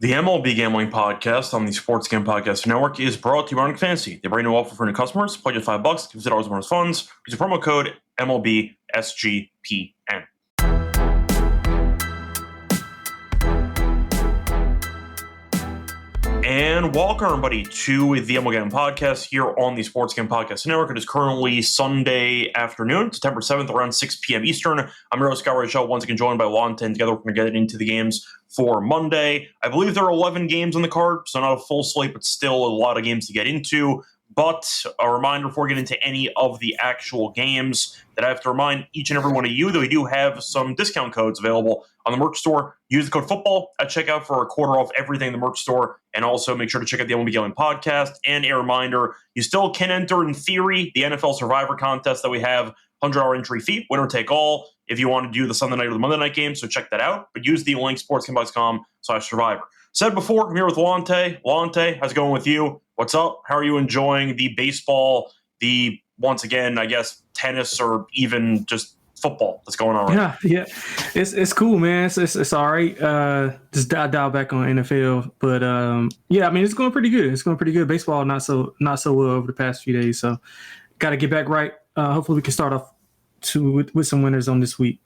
The MLB Gambling Podcast on the Sports Gambling Podcast Network is brought to you by Running Fantasy. They bring new offer for new customers. Play just $5, gives $50 bonus funds. Use the promo code MLB SGPN. And welcome, everybody, to the MLB Gambling Podcast here on the Sports Gambling Podcast Network. It is currently Sunday afternoon, September 7th, around 6 p.m. Eastern. I'm your host, Scott Rachel, once again joined by Lonte, and together we're going to get into the games for Monday. I believe there are 11 games on the card, so not a full slate, but still a lot of games to get into. But a reminder before we get into any of the actual games that I have to remind each and every one of you that we do have some discount codes available on the merch store. Use the code football at checkout for a quarter off everything in the merch store. And also make sure to check out the MLB Gambling Podcast. And a reminder, you still can enter, in theory, the NFL Survivor contest that we have. $100 entry fee, winner take all, if you want to do the Sunday night or the Monday night game. So check that out. But use the link sportsgambling.com/survivor. Said before, I'm here with Lonte. Lonte, how's it going with you? What's up? How are you enjoying the baseball, the, once again, I guess, tennis, or even just football that's going on right now? Yeah. It's cool, man. It's all right. Just dial back on NFL. But, yeah, I mean, it's going pretty good. It's going pretty good. Baseball, not so well over the past few days. So got to get back right. Hopefully we can start off with some winners on this week.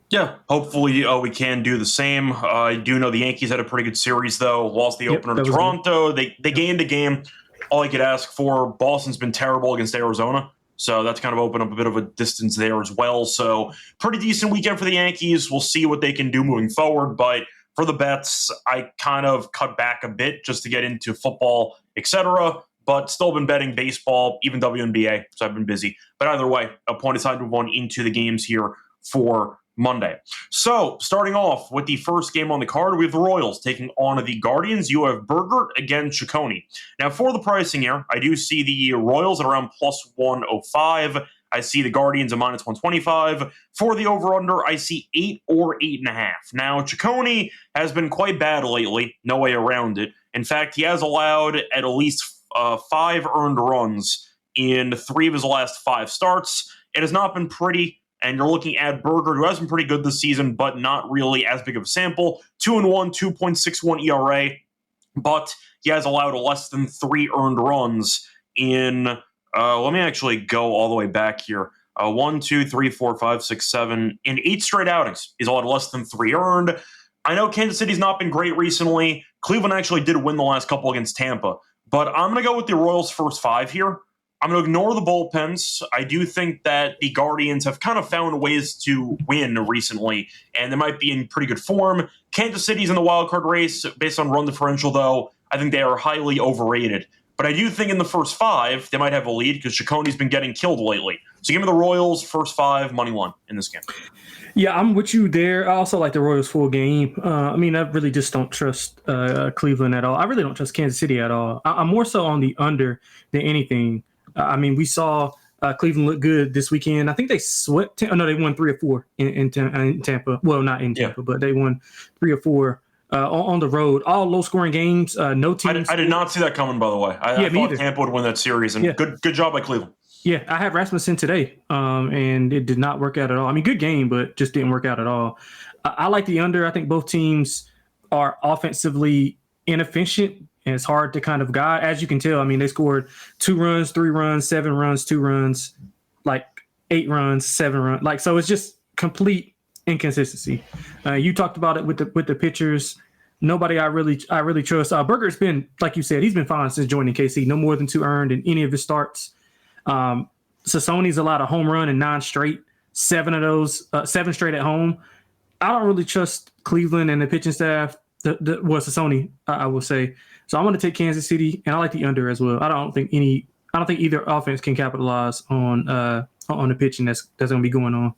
Yeah, hopefully we can do the same. I do know the Yankees had a pretty good series, though. Lost the opener to Toronto. They gained a game. All I could ask for. Boston's been terrible against Arizona, so that's kind of opened up a bit of a distance there as well. So pretty decent weekend for the Yankees. We'll see what they can do moving forward. But for the bets, I kind of cut back a bit just to get into football, etc., but still been betting baseball, even WNBA, so I've been busy. But either way, a point aside to move on into the games here for Monday. So, starting off with the first game on the card, we have the Royals taking on the Guardians. You have Burgert against Ciccone. Now, for the pricing here, I do see the Royals at around plus 105. I see the Guardians at minus 125. For the over-under, I see 8 or 8.5. Now, Ciccone has been quite bad lately. No way around it. In fact, he has allowed at least 5 earned runs in 3 of his last 5 starts. It has not been pretty. And you're looking at Burgert, who has been pretty good this season, but not really as big of a sample. 2-1, 2.61 ERA, but he has allowed less than 3 earned runs in, let me actually go all the way back here. 1, 2, 3, 4, 5, 6, 7. In 8 straight outings, he's allowed less than 3 earned. I know Kansas City's not been great recently. Cleveland actually did win the last couple against Tampa. But I'm going to go with the Royals' first 5 here. I'm going to ignore the bullpens. I do think that the Guardians have kind of found ways to win recently, and they might be in pretty good form. Kansas City's in the wild card race based on run differential, though. I think they are highly overrated. But I do think in the first 5, they might have a lead because Ciccone's been getting killed lately. So give me the Royals, first 5, money line in this game. Yeah, I'm with you there. I also like the Royals full game. I mean, I really just don't trust Cleveland at all. I really don't trust Kansas City at all. I'm more so on the under than anything. I mean, we saw Cleveland look good this weekend. I think they swept. They won 3 or 4 in Tampa. Well, not in Tampa, but they won 3 or 4 on the road. All low-scoring games. No teams. I did not see that coming, by the way. I thought Tampa would win that series, and good job by Cleveland. Yeah, I had Rasmussen today, and it did not work out at all. I mean, good game, but just didn't work out at all. I like the under. I think both teams are offensively inefficient. And it's hard to kind of guide. As you can tell, I mean, they scored 2 runs, 3 runs, 7 runs, 2 runs, like 8 runs, 7 runs. Like, so it's just complete inconsistency. You talked about it with the pitchers. Nobody I really trust. Burgert's been, like you said, he's been fine since joining KC. No more than 2 earned in any of his starts. Sassoni's allowed a home run in 9 straight. 7 of those, 7 straight at home. I don't really trust Cleveland and the pitching staff. Sassoni, I will say. So I'm going to take Kansas City, and I like the under as well. I don't think either offense can capitalize on the pitching that's going to be going on.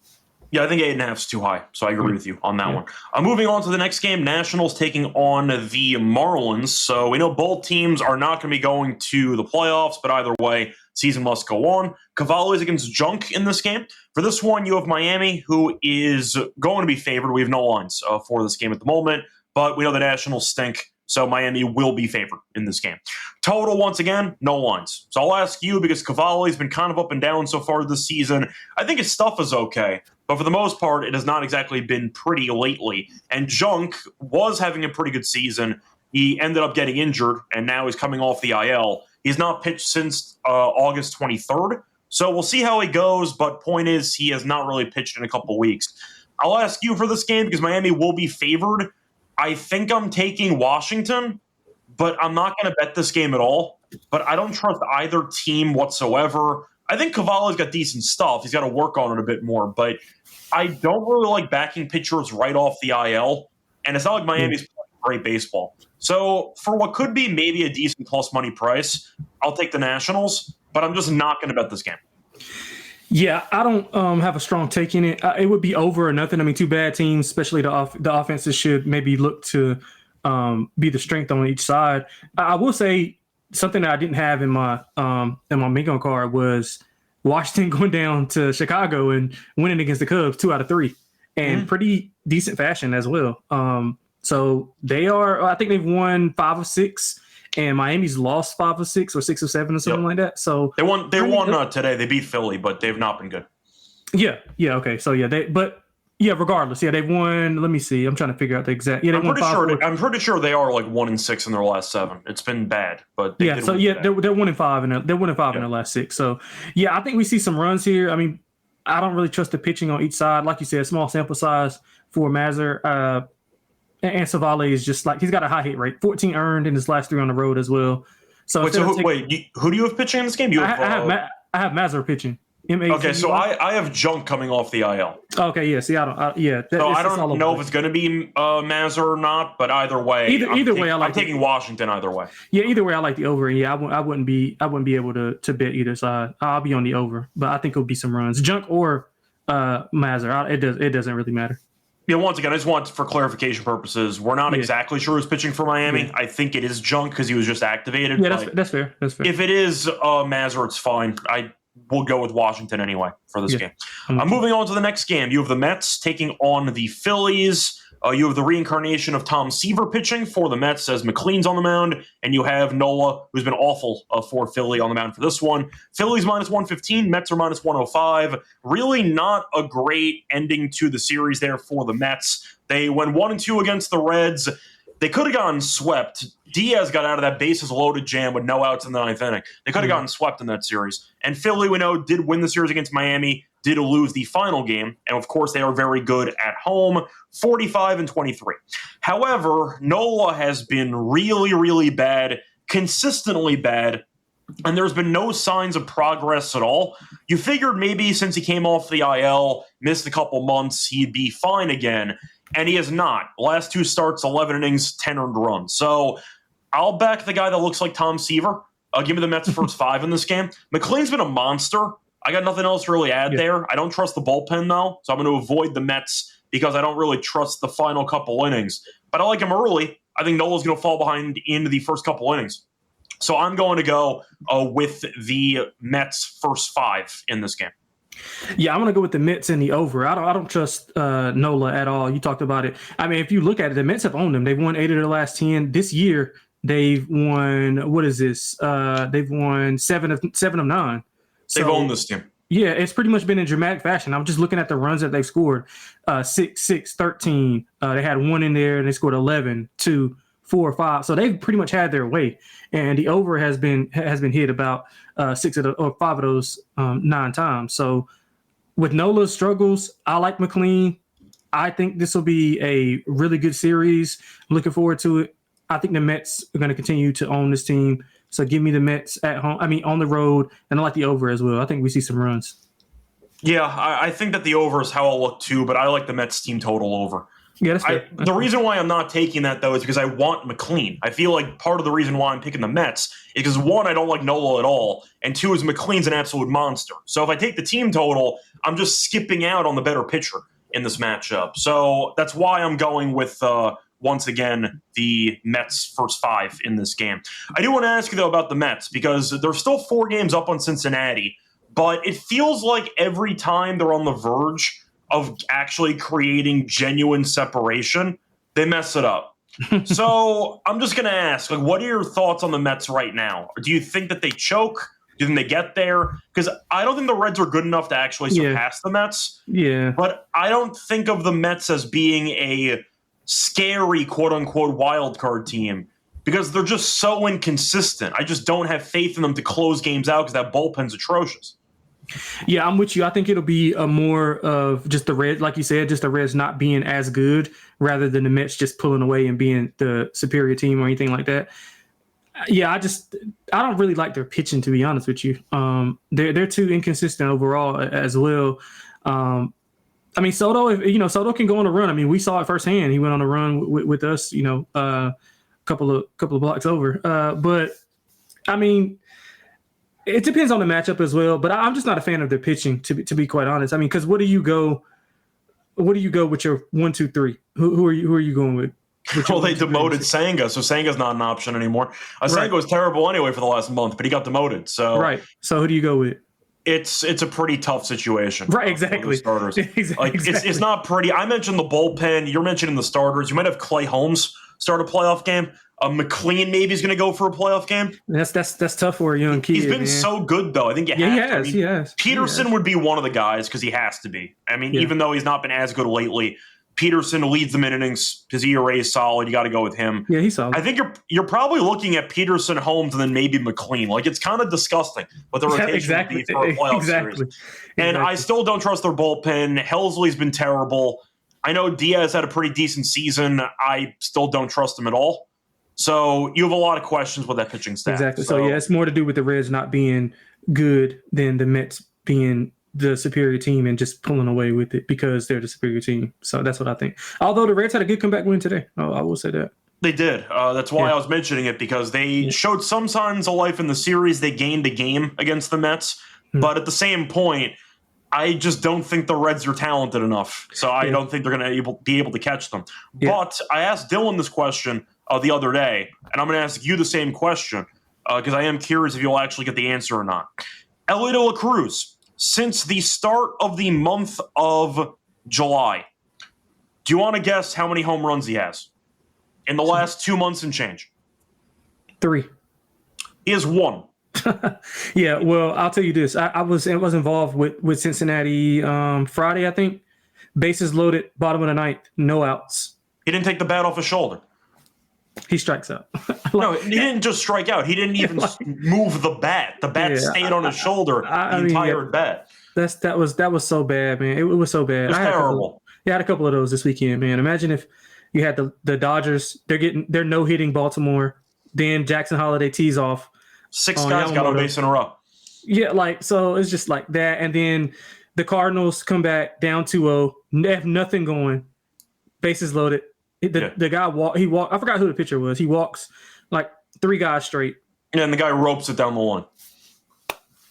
Yeah, I think 8.5 is too high, so I agree with you on that one. Moving on to the next game, Nationals taking on the Marlins. So we know both teams are not going to be going to the playoffs, but either way, season must go on. Cavalli is against Junk in this game. For this one, you have Miami, who is going to be favored. We have no lines for this game at the moment, but we know the Nationals stink. So Miami will be favored in this game. Total, once again, no lines. So I'll ask you, because Cavalli's been kind of up and down so far this season. I think his stuff is okay, but for the most part, it has not exactly been pretty lately. And Junk was having a pretty good season. He ended up getting injured, and now he's coming off the IL. He's not pitched since August 23rd. So we'll see how he goes, but point is, he has not really pitched in a couple weeks. I'll ask you for this game because Miami will be favored. I think I'm taking Washington, but I'm not going to bet this game at all. But I don't trust either team whatsoever. I think Cavalli's got decent stuff. He's got to work on it a bit more. But I don't really like backing pitchers right off the IL. And it's not like Miami's playing great baseball. So for what could be maybe a decent plus money price, I'll take the Nationals. But I'm just not going to bet this game. Yeah, I don't have a strong take in it. It would be over or nothing. I mean, two bad teams, especially the offenses, should maybe look to be the strength on each side. I will say something that I didn't have in my bingo card was Washington going down to Chicago and winning against the Cubs 2 out of 3, and pretty decent fashion as well. So they are. I think they've won 5 of 6. And Miami's lost 5 or 6 or 6 or 7 or something like that. So they won today. They beat Philly, but they've not been good. Yeah. Okay. So regardless, they've won. Let me see. I'm trying to figure out the exact. Yeah, I'm pretty sure they are like 1-6 in their last 7. It's been bad, but they're 1-5 and they're 1-5 in their last 6. So yeah, I think we see some runs here. I mean, I don't really trust the pitching on each side. Like you said, small sample size for Mazur. And Savale is just like, he's got a high hit rate, 14 earned in his last 3 on the road as well. So who do you have pitching in this game? I have Mazur pitching. Okay, so I have Junk coming off the IL. Okay, yeah. See, I don't know if it's going to be Mazur or not, but either way, I'm taking Washington either way. Yeah, either way, I like the over. And yeah, I wouldn't be able to bet either side. I'll be on the over, but I think it'll be some runs, Junk or Mazur. It doesn't really matter. Yeah, once again, I just want, for clarification purposes, we're not exactly sure who's pitching for Miami. Yeah. I think it is Junk because he was just activated. Yeah, that's fair. If it is Mazur, it's fine. I will go with Washington anyway for this game. Moving on to the next game. You have the Mets taking on the Phillies. You have the reincarnation of Tom Seaver pitching for the Mets as McLean's on the mound, and you have Nola, who's been awful for Philly, on the mound for this one. Phillies -115, Mets are -105. Really not a great ending to the series there for the Mets. They went 1-2 against the Reds. They could have gotten swept. Diaz got out of that bases loaded jam with no outs in the 9th inning. They could have gotten swept in that series. And Philly, we know, did win the series against Miami, did lose the final game. And of course, they are very good at home, 45-23. However, Nola has been really, really bad, consistently bad. And there's been no signs of progress at all. You figured maybe since he came off the IL, missed a couple months, he'd be fine again. And he is not. Last 2 starts, 11 innings, 10 earned runs. So I'll back the guy that looks like Tom Seaver. Give me the Mets' first 5 in this game. McLean's been a monster. I got nothing else to really add there. I don't trust the bullpen, though, so I'm going to avoid the Mets because I don't really trust the final couple innings. But I like him early. I think Nola's going to fall behind into the first couple innings. So I'm going to go with the Mets' first 5 in this game. Yeah, I'm going to go with the Mets in the over. I don't trust Nola at all. You talked about it. I mean, if you look at it, the Mets have owned them. They've won 8 of their last 10. This year, they've won, what is this? They've won 7 of 9. So, they've owned this team. Yeah, it's pretty much been in dramatic fashion. I'm just looking at the runs that they've scored. 6, 13. They had 1 in there, and they scored 11, 2, 4, 5. So they've pretty much had their way. And the over has been hit about 5 of those 9 times. So with Nola's struggles, I like McLean. I think this will be a really good series. I'm looking forward to it. I think the Mets are going to continue to own this team. So give me the Mets at home. I mean, on the road, and I like the over as well. I think we see some runs. Yeah, I think that the over is how I'll look too, but I like the Mets team total over. Yeah, that's fair. The reason why I'm not taking that, though, is because I want McLean. I feel like part of the reason why I'm picking the Mets is because, 1, I don't like Nola at all, and 2, is McLean's an absolute monster. So if I take the team total, I'm just skipping out on the better pitcher in this matchup. So that's why I'm going with, once again, the Mets' first 5 in this game. I do want to ask you, though, about the Mets, because they're still 4 games up on Cincinnati, but it feels like every time they're on the verge of actually creating genuine separation, they mess it up. So I'm just going to ask, like, what are your thoughts on the Mets right now? Do you think that they choke? Do you think they get there? Because I don't think the Reds are good enough to actually surpass the Mets. Yeah. But I don't think of the Mets as being a scary, quote-unquote, wild card team because they're just so inconsistent. I just don't have faith in them to close games out because that bullpen's atrocious. Yeah, I'm with you. I think it'll be a more of just the Reds, like you said, just the Reds not being as good rather than the Mets just pulling away and being the superior team or anything like that. Yeah, I don't really like their pitching, to be honest with you. They're too inconsistent overall as well. I mean, Soto can go on a run. I mean, we saw it firsthand. He went on a run with us, a couple of blocks over. But I mean, it depends on the matchup as well. But I'm just not a fan of their pitching, to be quite honest. I mean, because what do you go with your 1, 2, 3? Who are you going with? Well, they demoted Senga, so Senga's not an option anymore. Senga was terrible anyway for the last month, but he got demoted. So right. So who do you go with? It's a pretty tough situation. Right, exactly. Starters. It's not pretty. I mentioned the bullpen. You're mentioning the starters. You might have Clay Holmes start a playoff game. McLean maybe is going to go for a playoff game. That's tough for a young kid. He's been so good though. I think he has. Peterson would be one of the guys because he has to be. I mean, even though he's not been as good lately, Peterson leads them in innings. His ERA is solid. You got to go with him. Yeah, he's solid. I think you're probably looking at Peterson, Holmes, and then maybe McLean. Like, it's kind of disgusting what the rotation would be for a playoff series. And I still don't trust their bullpen. Helsley's been terrible. I know Diaz had a pretty decent season. I still don't trust him at all. So you have a lot of questions with that pitching staff. Exactly. So it's more to do with the Reds not being good than the Mets being the superior team and just pulling away with it because they're the superior team. So that's what I think. Although the Reds had a good comeback win today. I will say that. They did. That's why I was mentioning it, because they showed some signs of life in the series. They gained a game against the Mets. But at the same point, I just don't think the Reds are talented enough. So I don't think they're going to be able to catch them. But I asked Dylan this question the other day, and I'm going to ask you the same question because I am curious if you'll actually get the answer or not. Elly De La Cruz, since the start of the month of July, do you want to guess how many home runs he has in the last 2 months and change? 3. He has 1. Yeah, well, I'll tell you this. I was involved with Cincinnati Friday, I think. Bases loaded, bottom of the ninth, no outs. He didn't take the bat off his shoulder. He strikes out. No, he didn't just strike out. He didn't even move the bat. The bat stayed on his shoulder the entire bat. That was so bad, man. It was so bad. It was terrible. I had a couple of those this weekend, man. Imagine if you had the Dodgers. They're no hitting Baltimore. Then Jackson Holiday tees off. 6 guys got on base in a row. Yeah, so it's just like that. And then the Cardinals come back down 2-0. They have nothing going. Bases loaded. The guy walked. I forgot who the pitcher was. He walks like 3 guys straight. Yeah, and the guy ropes it down the line.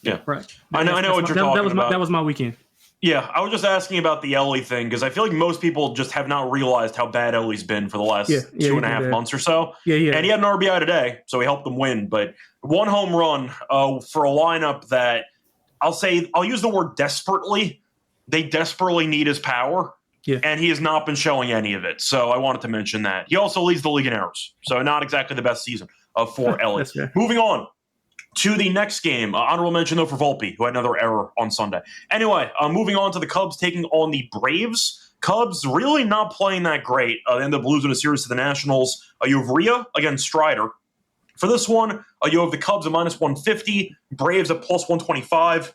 Yeah, right. I know what you're talking about. That was my weekend. Yeah, I was just asking about the Elly thing because I feel like most people just have not realized how bad Ellie's been for the last 2.5 months or so. Yeah. And he had an RBI today, so he helped them win. But 1 home run for a lineup that I'll use the word desperately. They desperately need his power. Yeah. And he has not been showing any of it. So I wanted to mention that. He also leads the league in errors. So not exactly the best season for Elly. Moving on to the next game. Honorable mention, though, for Volpe, who had another error on Sunday. Anyway, moving on to the Cubs taking on the Braves. Cubs really not playing that great. They end up losing a series to the Nationals. You have Rhea against Strider. For this one, you have the Cubs at -150, Braves at +125.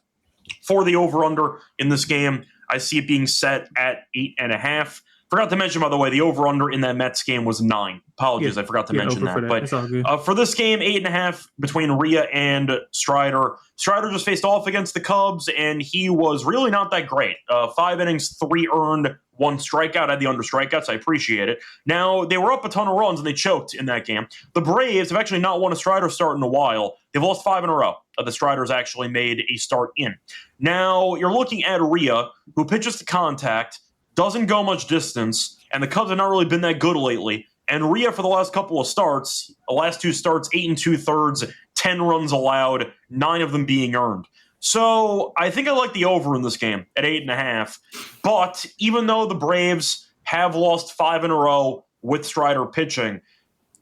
For the over-under in this game, I see it being set at 8.5. Forgot to mention, by the way, the over-under in that Mets game was 9. Apologies, I forgot to mention that. But for this game, 8.5 between Rhea and Strider. Strider just faced off against the Cubs, and he was really not that great. 5 innings, 3 earned, 1 strikeout. I had the under strikeouts. I appreciate it. Now, they were up a ton of runs, and they choked in that game. The Braves have actually not won a Strider start in a while. They've lost 5 in a row. The Striders actually made a start in. Now, you're looking at Rhea, who pitches to contact, doesn't go much distance, and the Cubs have not really been that good lately. And Rhea, for the last couple of starts, the last 2 starts, 8 2/3, 10 runs allowed, 9 of them being earned. So I think I like the over in this game at 8.5. But even though the Braves have lost 5 in a row, with Strider pitching.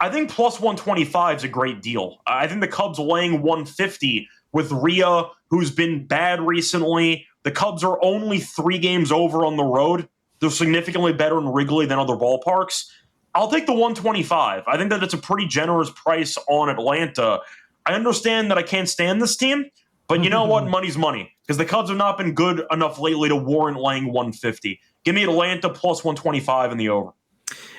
I think plus 125 is a great deal. I think the Cubs laying 150 with Rhea, who's been bad recently. The Cubs are only 3 games over on the road. They're significantly better in Wrigley than other ballparks. I'll take the 125. I think that it's a pretty generous price on Atlanta. I understand that I can't stand this team, but you know what? Money's money, because the Cubs have not been good enough lately to warrant laying 150. Give me Atlanta plus 125 in the the over.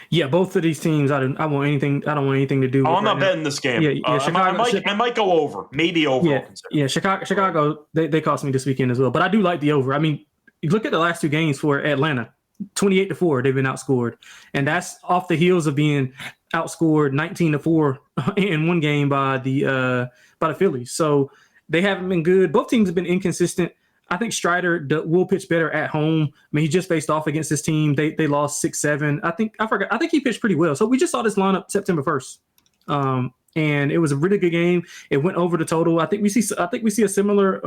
Yeah, both of these teams, I don't want anything to do with. I'm not betting this game. Chicago, I might go over, maybe over. Chicago, they cost me this weekend as well, but I do like the over. I mean, you look at the last 2 games for Atlanta, 28-4, they've been outscored, and that's off the heels of being outscored 19-4 in one game by the Phillies. So they haven't been good. Both teams have been inconsistent. I think Strider will pitch better at home. I mean, he just faced off against this team. They lost 6-7. I think he pitched pretty well. So we just saw this lineup September 1st, and it was a really good game. It went over the total. I think we see a similar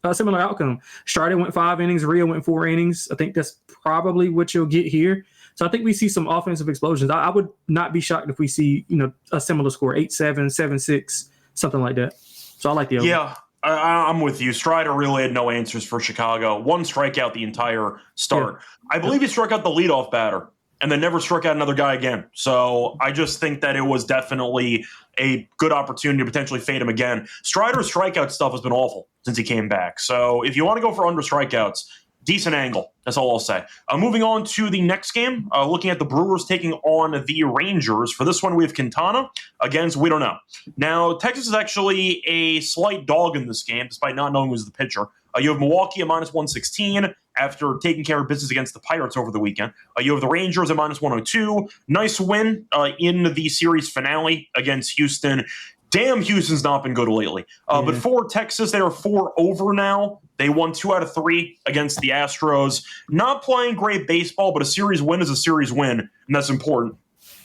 outcome. Strider went 5 innings. Rhea went 4 innings. I think that's probably what you'll get here. So I think we see some offensive explosions. I would not be shocked if we see a similar score, 8-7, 7-6, something like that. So I like the over. Yeah. I'm with you. Strider really had no answers for Chicago. 1 strikeout the entire start. Yeah. I believe he struck out the leadoff batter and then never struck out another guy again. So I just think that it was definitely a good opportunity to potentially fade him again. Strider's strikeout stuff has been awful since he came back. So if you want to go for under strikeouts, decent angle. That's all I'll say. Moving on to the next game, looking at the Brewers taking on the Rangers. For this one, we have Quintana against we don't know. Now, Texas is actually a slight dog in this game, despite not knowing who's the pitcher. You have Milwaukee at minus 116 after taking care of business against the Pirates over the weekend. You have the Rangers at minus 102. Nice win in the series finale against Houston. Damn, Houston's not been good lately. But for Texas, they are 4 over now. They won 2 out of 3 against the Astros. Not playing great baseball, but a series win is a series win, and that's important.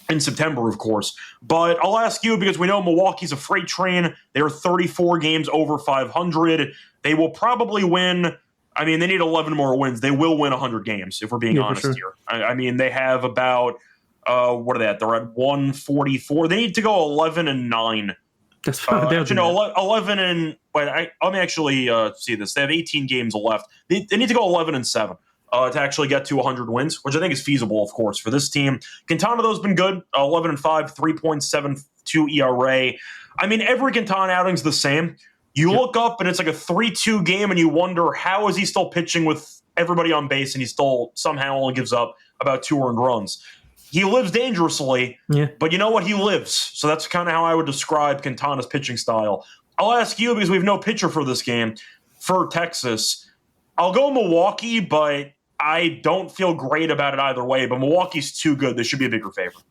In September, of course. But I'll ask you, because we know Milwaukee's a freight train. They're 34 games over 500. They will probably win. I mean, they need 11 more wins. They will win 100 games, if we're being honest here. I mean, they have about, what are they at? They're at 144. They need to go 11-9. That's fine. 11 and wait. Let me actually see this. They have 18 games left. They need to go 11-7 to actually get to 100 wins, which I think is feasible, of course, for this team. Quintana, though, has been good. 11-5, 3.72 ERA. I mean, every Quintana outing's the same. You look up and it's like a 3-2 game, and you wonder how is he still pitching with everybody on base, and he still somehow only gives up about 2 earned runs. He lives dangerously, but you know what? He lives. So that's kind of how I would describe Quintana's pitching style. I'll ask you, because we have no pitcher for this game, for Texas. I'll go Milwaukee, but I don't feel great about it either way. But Milwaukee's too good. They should be a bigger favorite.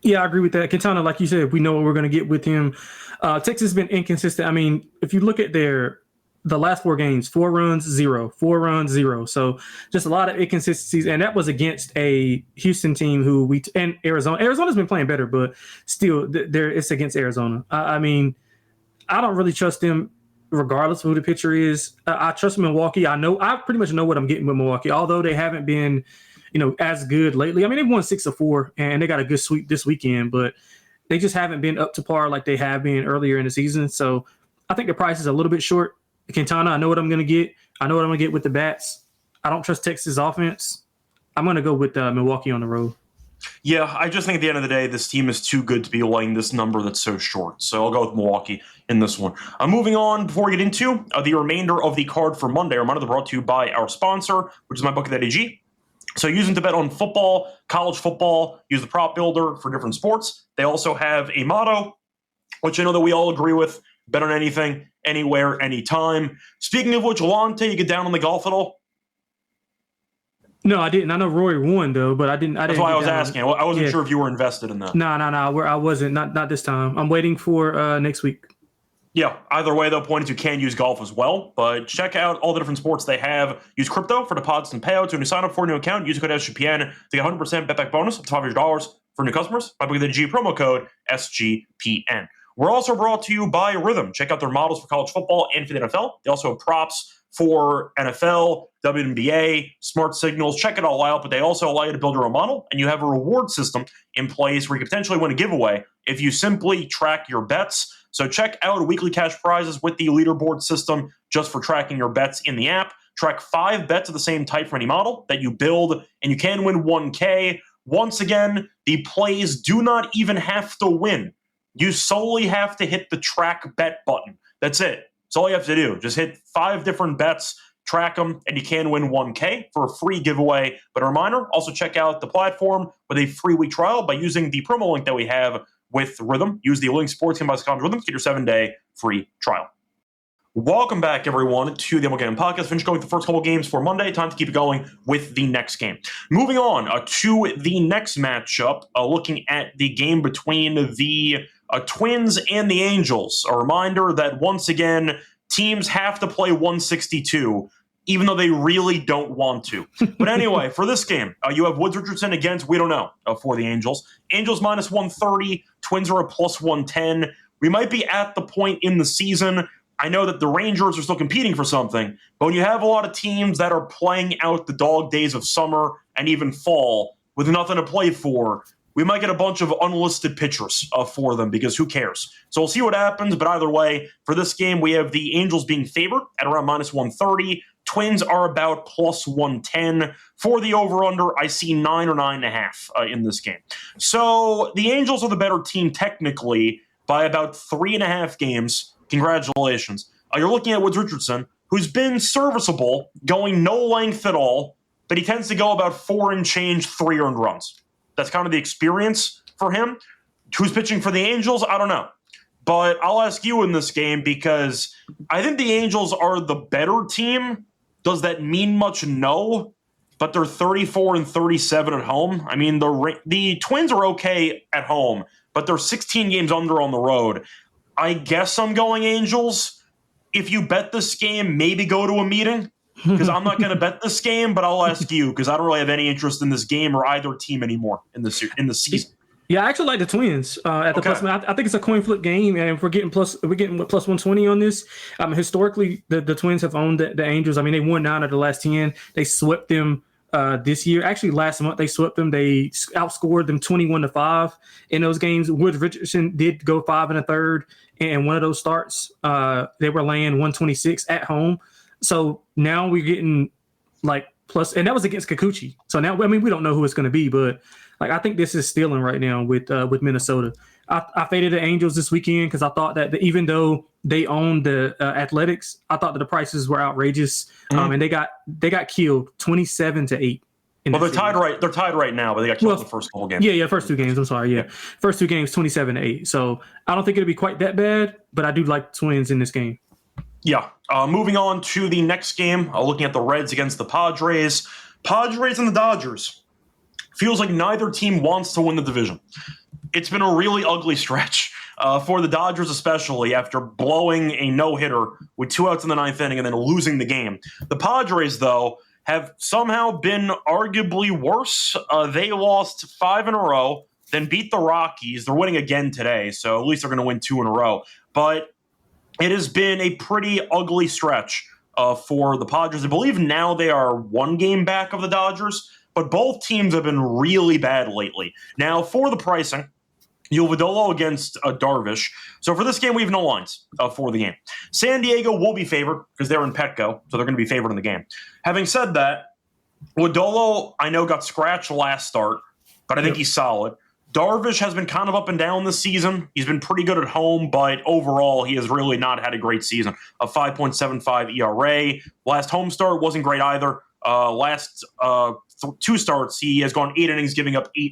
Yeah, I agree with that. Quintana, like you said, we know what we're going to get with him. Texas has been inconsistent. I mean, if you look at the last 4 games, 4 runs, 0, 4 runs, 0. So just a lot of inconsistencies. And that was against a Houston team and Arizona. Arizona's been playing better, but still it's against Arizona. I mean, I don't really trust them regardless of who the pitcher is. I trust Milwaukee. I pretty much know what I'm getting with Milwaukee, although they haven't been, as good lately. I mean, they've won 6-4 and they got a good sweep this weekend, but they just haven't been up to par like they have been earlier in the season. So I think the price is a little bit short. Quintana, I know what I'm going to get. I know what I'm going to get with the bats. I don't trust Texas offense. I'm going to go with Milwaukee on the road. Yeah, I just think at the end of the day, this team is too good to be laying this number that's so short. So I'll go with Milwaukee in this one. Moving on, before we get into the remainder of the card for Monday, I'm brought to you by our sponsor, which is MyBookie.ag. So using to bet on football, college football, use the prop builder for different sports. They also have a motto, which I know that we all agree with: bet on anything, anywhere, anytime. Speaking of which, Lonte, you get down on the golf at all? No, I didn't. I know Rory won, though, but I didn't. That's why I was asking. I wasn't sure if you were invested in that. No. I wasn't. Not this time. I'm waiting for next week. Yeah, either way, though, pointed you can use golf as well. But check out all the different sports they have. Use crypto for deposits and payouts. When you sign up for a new account, use the code SGPN to get 100% bet back bonus up to $500 for new customers. MyBookie.ag promo code SGPN. We're also brought to you by Rhythm. Check out their models for college football and for the NFL. They also have props for NFL. WNBA, smart signals, check it all out, but they also allow you to build your own model, and you have a reward system in place where you could potentially win a giveaway if you simply track your bets. So check out weekly cash prizes with the leaderboard system just for tracking your bets in the app. Track 5 bets of the same type for any model that you build, and you can win 1K. Once again, the plays do not even have to win. You solely have to hit the track bet button. That's it. That's all you have to do. Just hit 5 different bets, track them, and you can win 1K for a free giveaway. But a reminder, also check out the platform with a free week trial by using the promo link that we have with Rhythm. Use the link sportsgambling.com Rhythm to get your 7-day free trial. Welcome back, everyone, to the MLB Gambling Podcast. Finished going the first couple games for Monday. Time to keep it going with the next game. Moving on to the next matchup, looking at the game between the Twins and the Angels. A reminder that, once again, teams have to play 162, even though they really don't want to. But anyway, for this game, you have Woods Richardson against, we don't know, for the Angels. Angels minus 130, Twins are a plus 110. We might be at the point in the season. I know that the Rangers are still competing for something, but when you have a lot of teams that are playing out the dog days of summer and even fall with nothing to play for, we might get a bunch of unlisted pitchers for them because who cares? So we'll see what happens, but either way, for this game, we have the Angels being favored at around minus 130. Twins are about plus 110. For the over-under, I see 9 or 9.5 in this game. So the Angels are the better team technically by about 3.5 games. Congratulations. You're looking at Woods Richardson, who's been serviceable, going no length at all, but he tends to go about 4 and change 3 earned runs. That's kind of the experience for him. Who's pitching for the Angels? I don't know. But I'll ask you in this game because I think the Angels are the better team. Does that mean much? No. But they're 34 and 37 at home. I mean, the Twins are okay at home, but they're 16 games under on the road. I guess I'm going Angels. If you bet this game, maybe go to a meeting because I'm not going to bet this game, but I'll ask you because I don't really have any interest in this game or either team anymore in the season. Yeah, I actually like the Twins at the plus. I think it's a coin flip game, and if we're getting plus 120 on this. Historically, the Twins have owned the Angels. I mean, they won 9 of the last 10. They swept them this year. Actually, last month they swept them. They outscored them 21-5 in those games. Woods Richardson did go 5 1/3, and one of those starts they were laying 126 at home. So now we're getting like plus, and that was against Kikuchi. So now, I mean, we don't know who it's going to be, but like I think this is stealing right now with Minnesota. I faded the Angels this weekend because I thought that even though they own the Athletics, I thought that the prices were outrageous, and they got killed 27-8. Well, they're tied right. They're tied right now, but they got killed in the first couple games. Yeah, first 2 games. I'm sorry. Yeah, first 2 games, 27-8. So I don't think it'll be quite that bad, but I do like the Twins in this game. Yeah. Moving on to the next game, looking at the Reds against the Padres. Padres and the Dodgers. Feels like neither team wants to win the division. It's been a really ugly stretch for the Dodgers, especially after blowing a no-hitter with 2 outs in the 9th inning and then losing the game. The Padres, though, have somehow been arguably worse. They lost 5 in a row, then beat the Rockies. They're winning again today, so at least they're going to win 2 in a row. But it has been a pretty ugly stretch for the Padres. I believe now they are 1 game back of the Dodgers, but both teams have been really bad lately. Now, for the pricing, you have Votto against Darvish. So for this game, we have no lines for the game. San Diego will be favored because they're in Petco, so they're going to be favored in the game. Having said that, Votto, I know, got scratched last start, but I think he's solid. Darvish has been kind of up and down this season. He's been pretty good at home, but overall, he has really not had a great season. A 5.75 ERA. Last home start wasn't great either. Last 2 starts, he has gone 8 innings, giving up 8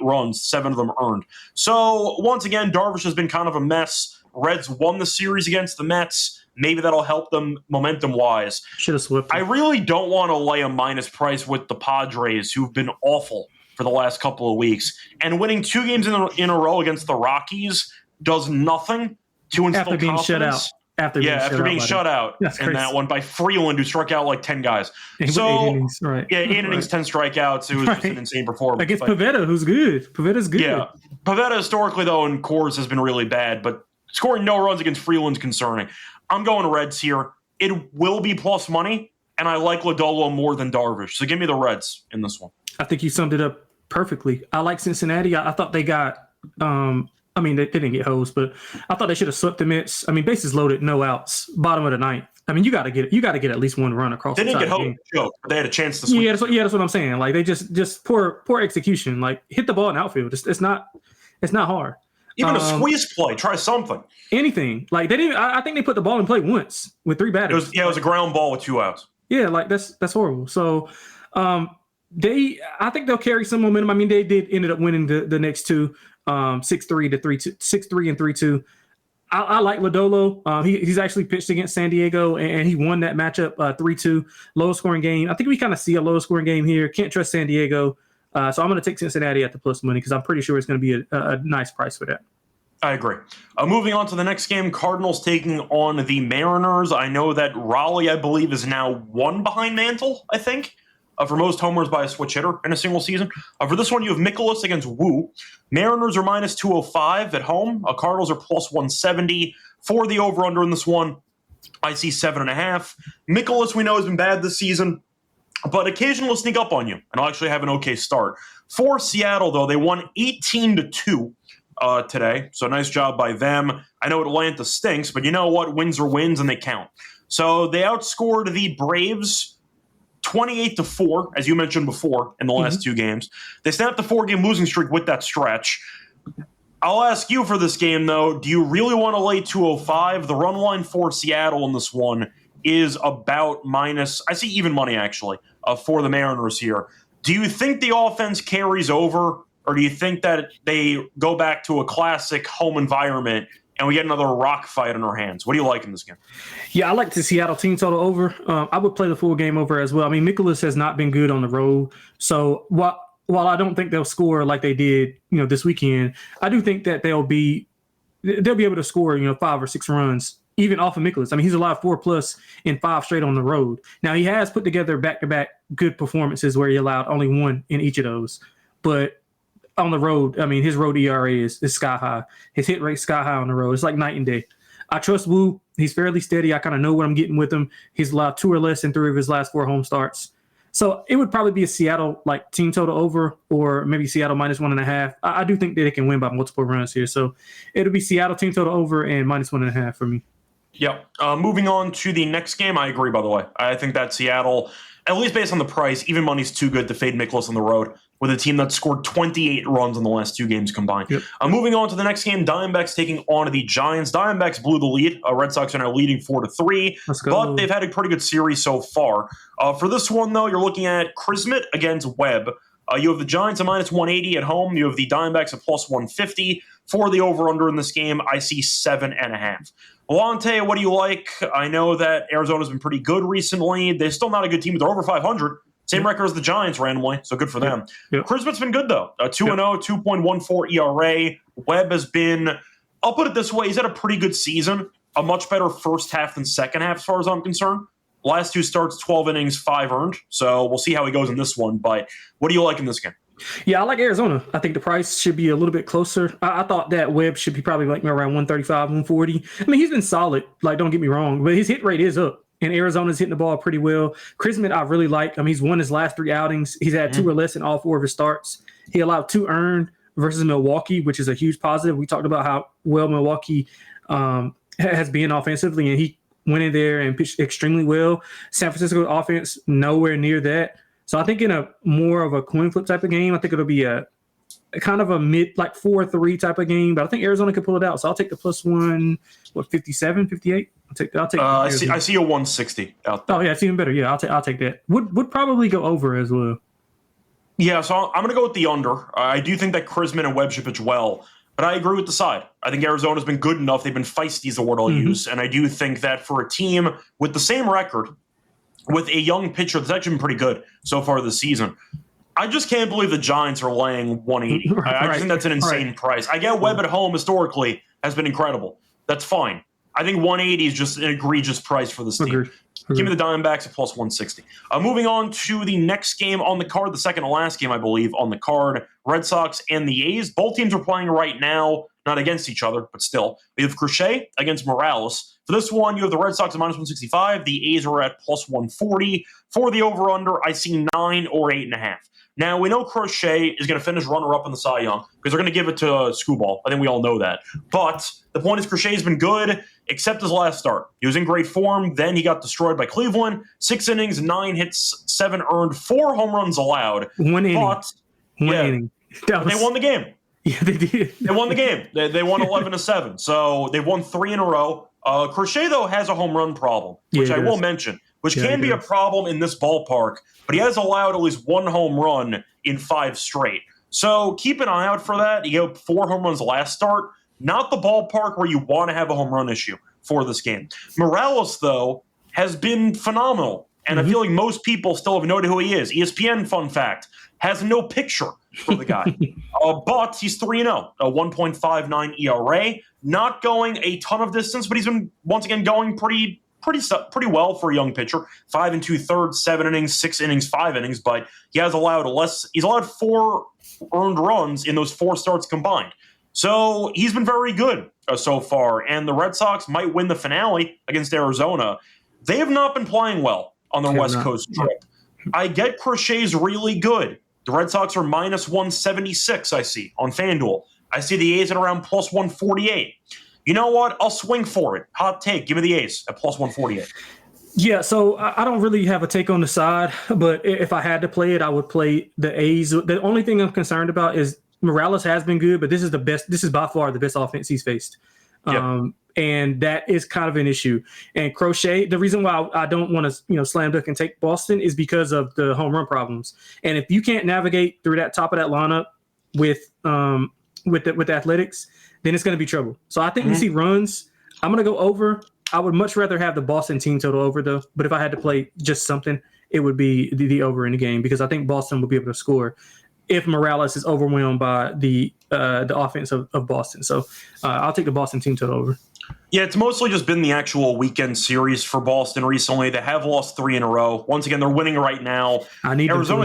runs, 7 of them earned. So once again, Darvish has been kind of a mess. Reds won the series against the Mets. Maybe that'll help them momentum-wise. Should have swept them. I really don't want to lay a minus price with the Padres, who've been awful for the last couple of weeks. And winning 2 games in a row against the Rockies does nothing to instill after being confidence. Shut out. After being shut out in that one by Freeland, who struck out like 10 guys. So 8 innings, right? Yeah, 8 innings, 10 strikeouts. It was just an insane performance. Against Pivetta, who's good. Pivetta's good. Yeah, Pivetta historically though in Coors has been really bad, but scoring no runs against Freeland's concerning. I'm going Reds here. It will be plus money, and I like Lodolo more than Darvish. So give me the Reds in this one. I think you summed it up perfectly. I like Cincinnati. I thought they got they didn't get hosed, but I thought they should have swept the Mets. I mean, bases loaded, no outs, bottom of the ninth. I mean, you got to get at least one run across. They didn't get hosed, but they had a chance to sweep. Yeah, that's what I'm saying. Like they just poor execution. Like hit the ball in outfield. It's not hard. Even a squeeze play, try something. Anything. Like they didn't. I think they put the ball in play once with 3 batters. It was a ground ball with 2 outs. Yeah, like that's horrible. So I think they'll carry some momentum. I mean, they ended up winning the next two, 6-3 to 3-2, 6-3 and 3-2. I like Lodolo. He's actually pitched against San Diego, and he won that matchup 3-2. Low scoring game. I think we kind of see a low scoring game here. Can't trust San Diego. So I'm going to take Cincinnati at the plus money because I'm pretty sure it's going to be a nice price for that. I agree. Moving on to the next game, Cardinals taking on the Mariners. I know that Raleigh, I believe, is now 1 behind Mantle, I think, for most homers by a switch hitter in a single season. For this one, you have Mikolas against Wu. Mariners are minus 205 at home. Cardinals are plus 170. For the over-under in this one, I see 7.5. Mikolas, we know, has been bad this season, but occasionally will sneak up on you, and I'll actually have an okay start. For Seattle, though, they won 18-2 today, so nice job by them. I know Atlanta stinks, but you know what? Wins are wins, and they count. So they outscored the Braves 28-4, as you mentioned before, in the last 2 games. They snapped the 4-game losing streak with that stretch. I'll ask you for this game, though. Do you really want to lay 205? The run line for Seattle in this one is about minus, I see even money, actually, for the Mariners here. Do you think the offense carries over, or do you think that they go back to a classic home environment and we get another rock fight in our hands? What do you like in this game? Yeah, I like the Seattle team total over. I would play the full game over as well. I mean, Mikolas has not been good on the road. So while I don't think they'll score like they did, this weekend, I do think that they'll be able to score, 5 or 6 runs, even off of Mikolas. I mean, he's allowed 4+ in 5 straight on the road. Now, he has put together back-to-back good performances where he allowed only 1 in each of those. But on the road, I mean, his road ERA is sky high. His hit rate sky high on the road. It's like night and day. I trust Wu. He's fairly steady. I kind of know what I'm getting with him. He's allowed 2 or less in 3 of his last 4 home starts. So it would probably be a Seattle team total over, or maybe Seattle minus 1.5. I do think that they can win by multiple runs here. So it'll be Seattle team total over and minus 1.5 for me. Yep. Moving on to the next game, I agree, by the way. I think that Seattle, at least based on the price, even money's too good to fade Mikolas on the road with a team that scored 28 runs in the last 2 games combined. Yep. Moving on to the next game, Diamondbacks taking on the Giants. Diamondbacks blew the lead. Red Sox are now leading 4-3, but they've had a pretty good series so far. For this one, though, you're looking at Chrismet against Webb. You have the Giants at minus 180 at home. You have the Diamondbacks at plus 150. For the over-under in this game, I see 7.5. Lonte, what do you like? I know that Arizona's been pretty good recently. They're still not a good team, but they're over 500. Same record as the Giants randomly, so good for them. Yep. Christmas been good, though. 2-0, 2.14 ERA. Webb has been, I'll put it this way, he's had a pretty good season. A much better first half than second half, as far as I'm concerned. Last 2 starts, 12 innings, 5 earned. So we'll see how he goes in this one. But what do you like in this game? Yeah, I like Arizona. I think the price should be a little bit closer. I thought that Webb should be probably around 135, 140. I mean, he's been solid, don't get me wrong, but his hit rate is up. And Arizona's hitting the ball pretty well. Chrismet, I really like. I mean, he's won his last 3 outings. He's had 2 or less in all 4 of his starts. He allowed 2 earned versus Milwaukee, which is a huge positive. We talked about how well Milwaukee has been offensively, and he went in there and pitched extremely well. San Francisco offense, nowhere near that. So I think in a more of a coin flip type of game, I think it'll be a kind of a mid 4-3 type of game, but I think Arizona could pull it out. So I'll take the plus 57, 58. I'll take. I see a 160 out there. Oh yeah, it's even better. Yeah, I'll take that. Would probably go over as well. Yeah, so I'm going to go with the under. I do think that Chrismet and Webb should pitch well, but I agree with the side. I think Arizona's been good enough. They've been feisty is the word I'll use, and I do think that for a team with the same record, with a young pitcher that's actually been pretty good so far this season, I just can't believe the Giants are laying 180. I just think that's an insane price. I get Webb at home historically has been incredible. That's fine. I think 180 is just an egregious price for this team. Agreed. Give me the Diamondbacks at plus 160. Moving on to the next game on the card, the second to last game, I believe, on the card, Red Sox and the A's. Both teams are playing right now. not against each other, but still. We have Crochet against Morales. For this one, you have the Red Sox at -165. The A's are at +140. For the over-under, I see 9 or 8.5. Now, we know Crochet is going to finish runner-up in the Cy Young because they're going to give it to Skubal. I think we all know that. But the point is Crochet's been good, except his last start. He was in great form. Then he got destroyed by Cleveland. 6 innings, 9 hits, 7 earned, 4 home runs allowed. One inning. One inning. They won the game. Yeah, they did. They won the game. They won 11-7. So they won 3 in a row. Crochet, though, has a home run problem, which I will mention, which can be a problem in this ballpark, but he has allowed at least 1 home run in 5 straight. So keep an eye out for that. He gave 4 home runs last start. Not the ballpark where you want to have a home run issue for this game. Morales, though, has been phenomenal, and I feel like most people still have no idea who he is. ESPN, fun fact, has no picture for the guy. But he's 3-0, a 1.59 ERA. Not going a ton of distance, but he's been, once again, going pretty well for a young pitcher. 5 2/3, 7 innings, 6 innings, 5 innings, but he has allowed he's allowed 4 earned runs in those 4 starts combined. So he's been very good so far, and the Red Sox might win the finale against Arizona. They have not been playing well on their West Coast trip. I get Crochet's really good. The Red Sox are -176, I see, on FanDuel. I see the A's at around +148. You know what? I'll swing for it. Hot take. Give me the A's at +148. Yeah, so I don't really have a take on the side, but if I had to play it, I would play the A's. The only thing I'm concerned about is Morales has been good, but this is the best. This is by far the best offense he's faced. And that is kind of an issue. And Crochet, the reason why I don't want to, slam dunk and take Boston is because of the home run problems. And if you can't navigate through that top of that lineup with the athletics, then it's going to be trouble. So I think we see runs. I'm going to go over. I would much rather have the Boston team total over, though. But if I had to play just something, it would be the over in the game because I think Boston will be able to score if Morales is overwhelmed by the offense of Boston. So I'll take the Boston team total over. Yeah, it's mostly just been the actual weekend series for Boston recently. They have lost 3 in a row. Once again, they're winning right now. Arizona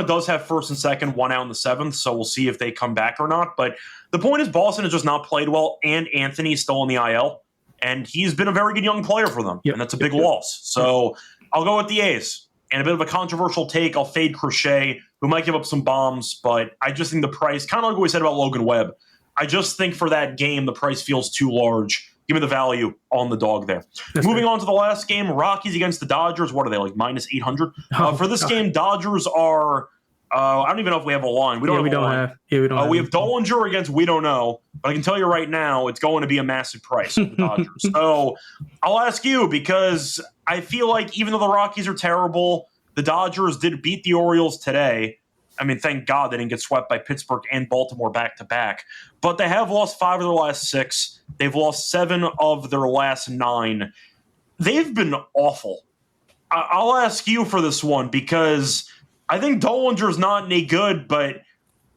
does have first and second, 1 out in the 7th, so we'll see if they come back or not. But the point is Boston has just not played well, and Anthony's still in the IL, and he's been a very good young player for them, and that's a big loss. So I'll go with the A's. And a bit of a controversial take, I'll fade Crochet, who might give up some bombs, but I just think the price, kind of like what we said about Logan Webb, I just think for that game, the price feels too large. Give me the value on the dog there. Moving on to the last game, Rockies against the Dodgers. What are they, like -800? For this game, Dodgers are, I don't even know if we have a line. We don't have. We have Dollinger against we don't know. But I can tell you right now, it's going to be a massive price for the Dodgers. So I'll ask you because I feel like even though the Rockies are terrible, the Dodgers did beat the Orioles today. I mean, thank God they didn't get swept by Pittsburgh and Baltimore back-to-back. But they have lost 5 of their last 6. They've lost 7 of their last 9. They've been awful. I'll ask you for this one because I think Dollinger's not any good, but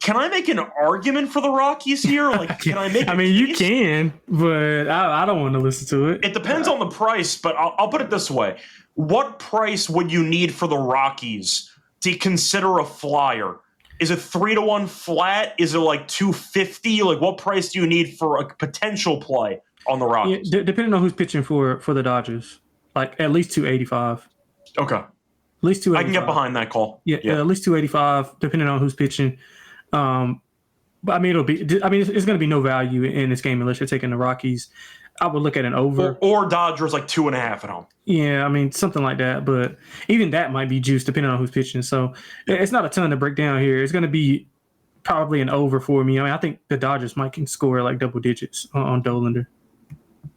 can I make an argument for the Rockies here? Like, can I make? You can, but I don't want to listen to it. It depends on the price, but I'll put it this way: what price would you need for the Rockies to consider a flyer? Is it 3-1 flat? Is it like 250? Like, what price do you need for a potential play on the Rockies? Yeah, depending on who's pitching for the Dodgers, like at least 285. Okay, at least 285. I can get behind that call. Yeah, at least 285, depending on who's pitching. But it's going to be no value in this game unless you're taking the Rockies. I would look at an over. Or Dodgers like 2.5 at home. Yeah, something like that. But even that might be juiced depending on who's pitching. So it's not a ton to break down here. It's going to be probably an over for me. I think the Dodgers might can score like double digits on Dollinger.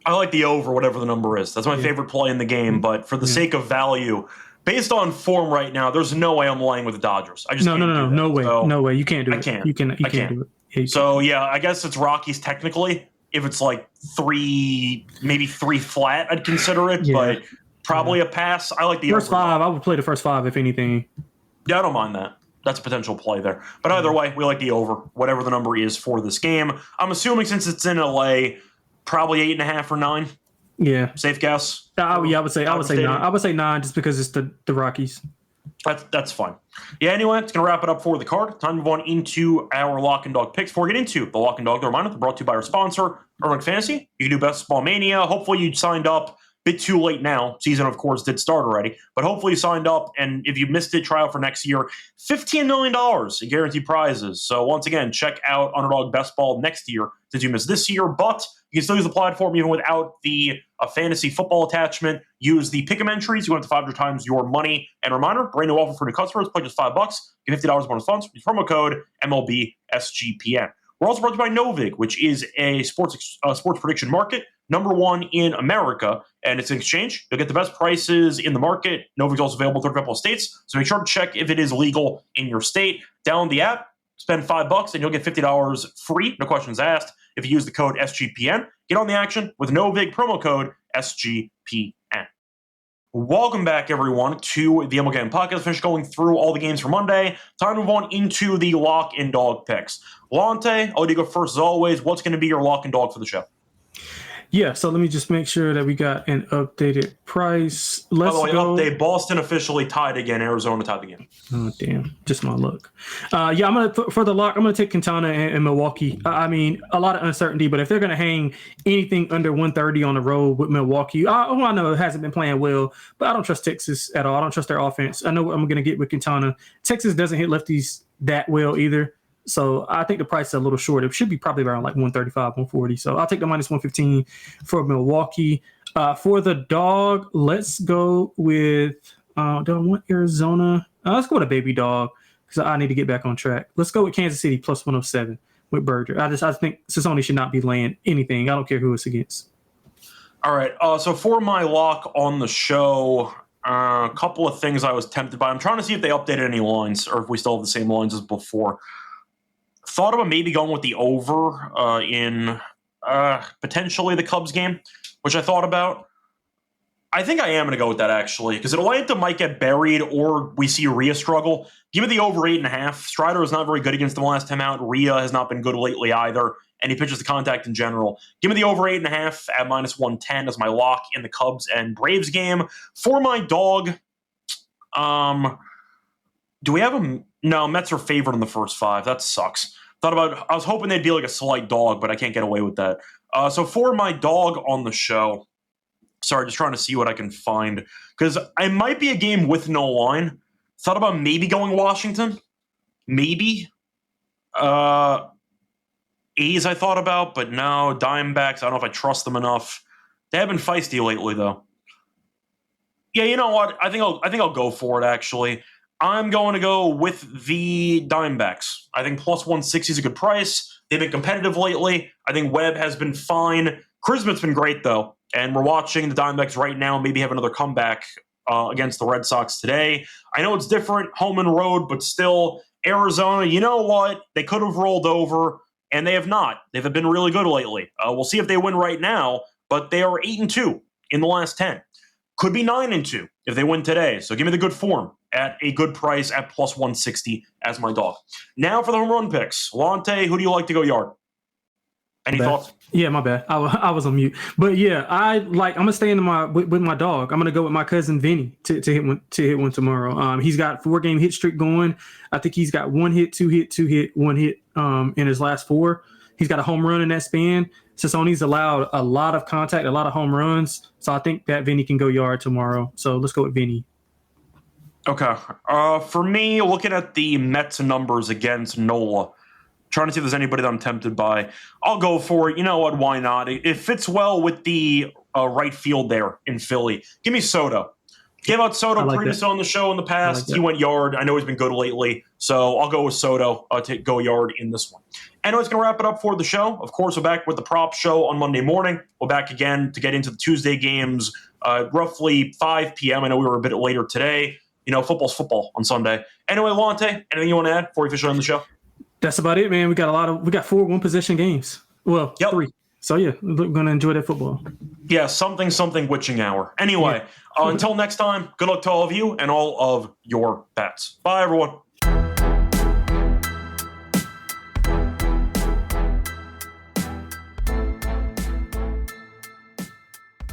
I like the over, whatever the number is. That's my favorite play in the game. But for the sake of value, based on form right now, there's no way I'm laying with the Dodgers. I just no way. So no way. You can't do it. I can't. You can't do it. Yeah, so, I guess it's Rockies technically. If it's like 3, maybe 3 flat, I'd consider it, but probably a pass. I like the first 5. I would play the first 5 if anything. Yeah, I don't mind that. That's a potential play there. But either way, we like the over, whatever the number is for this game. I'm assuming since it's in LA, probably 8.5 or 9. Yeah. Safe guess? I would say 9. I would say 9 just because it's the Rockies. That's fine. Yeah, anyway, it's going to wrap it up for the card. Time to move on into our lock and dog picks. Before we get into the lock and dog, the reminder, they're brought to you by our sponsor, Earning Fantasy. You can do Best Ball Mania. Hopefully you signed up. A bit too late now. Season, of course, did start already. But hopefully you signed up. And if you missed it, try out for next year. $15 million in guaranteed prizes. So once again, check out Underdog Best Ball next year since you missed this year. But you can still use the platform even without the fantasy football attachment. Use the pick'em entries. You want to 500 times your money. And reminder, brand new offer for new customers. Play just $5. Get $50 bonus funds. Use promo code MLB SGPN. We're also brought to you by Novig, which is a sports prediction market, #1 in America, and it's an exchange. You'll get the best prices in the market. Novig's also available in 35 states, so make sure to check if it is legal in your state. Download the app, spend $5, and you'll get $50 free, no questions asked, if you use the code SGPN. Get on the action with Novig, promo code SGPN. Welcome back, everyone, to the MLB Gambling Podcast. Finish going through all the games for Monday. Time to move on into the lock and dog picks. Lonte, I'll let you go first as always. What's going to be your lock and dog for the show? Yeah, so let me just make sure that we got an updated price. By the way, update, Boston officially tied again. Arizona tied the game. Oh, damn. Just my luck. Yeah, I'm going to, for the lock, I'm going to take Quintana and Milwaukee. I mean, a lot of uncertainty, but if they're going to hang anything under 130 on the road with Milwaukee, I know it hasn't been playing well, but I don't trust Texas at all. I don't trust their offense. I know what I'm going to get with Quintana. Texas doesn't hit lefties that well either. So I think the price is a little short. It should be probably around like 135, 140. So I'll take the minus 115 for Milwaukee. For the dog, let's go with do I want Arizona? Let's go with a baby dog because I need to get back on track. Let's go with Kansas City plus 107 with Berger. I think Sissoni should not be laying anything. I don't care who it's against. All right. So for my lock on the show, a couple of things I was tempted by. I'm trying to see if they updated any lines or if we still have the same lines as before. Thought about maybe going with the over in potentially the Cubs game, which I thought about. I think I am going to go with that, actually, because Atlanta might get buried or we see Rhea struggle. Give me the over 8.5. Strider is not very good against them last time out. Rhea has not been good lately either, and he pitches the contact in general. Give me the over 8.5 at minus 110 as my lock in the Cubs and Braves game. For my dog, do we have a... No, Mets are favored in the first 5. That sucks. I was hoping they'd be like a slight dog, but I can't get away with that. So for my dog on the show, sorry, just trying to see what I can find, because I might be a game with no line. Thought about maybe going Washington. Maybe. A's I thought about, but no. Diamondbacks, I don't know if I trust them enough. They have been feisty lately, though. Yeah, you know what? I think I'll go for it, actually. I'm going to go with the Diamondbacks. I think plus 160 is a good price. They've been competitive lately. I think Webb has been fine. Christmas been great, though. And we're watching the Diamondbacks right now maybe have another comeback against the Red Sox today. I know it's different, home and road, but still, Arizona, you know what? They could have rolled over, and they have not. They've been really good lately. We'll see if they win right now, but they are 8-2 in the last 10. Could be 9-2 if they win today. So give me the good form at a good price at plus 160 as my dog. Now for the home run picks. Lonte, who do you like to go yard? Any thoughts? Yeah, my bad. I was on mute. But yeah, I'm gonna stay with my dog. I'm gonna go with my cousin Vinny to hit one tomorrow. He's got 4-game hit streak going. I think he's got 1 hit, 2 hit, 2 hit, 1 hit in his last 4. He's got a home run in that span. Sissoni's allowed a lot of contact, a lot of home runs. So I think that Vinny can go yard tomorrow. So let's go with Vinny. Okay. For me, looking at the Mets numbers against Nola, trying to see if there's anybody that I'm tempted by. I'll go for it. You know what? Why not? It fits well with the right field there in Philly. Give me Soto. Gave out Soto previously on the show in the past. He went yard. I know he's been good lately. So I'll go with Soto to go yard in this one. Anyway, it's going to wrap it up for the show. Of course, we're back with the prop show on Monday morning. We're back again to get into the Tuesday games, roughly 5 p.m. I know we were a bit later today. You know, football's football on Sunday. Anyway, Lonte, anything you want to add before we officially end the show? That's about it, man. We got 4 one-possession games. Well, 3. So, yeah, we're going to enjoy that football. Yeah, something witching hour. Anyway, until next time, good luck to all of you and all of your bets. Bye, everyone.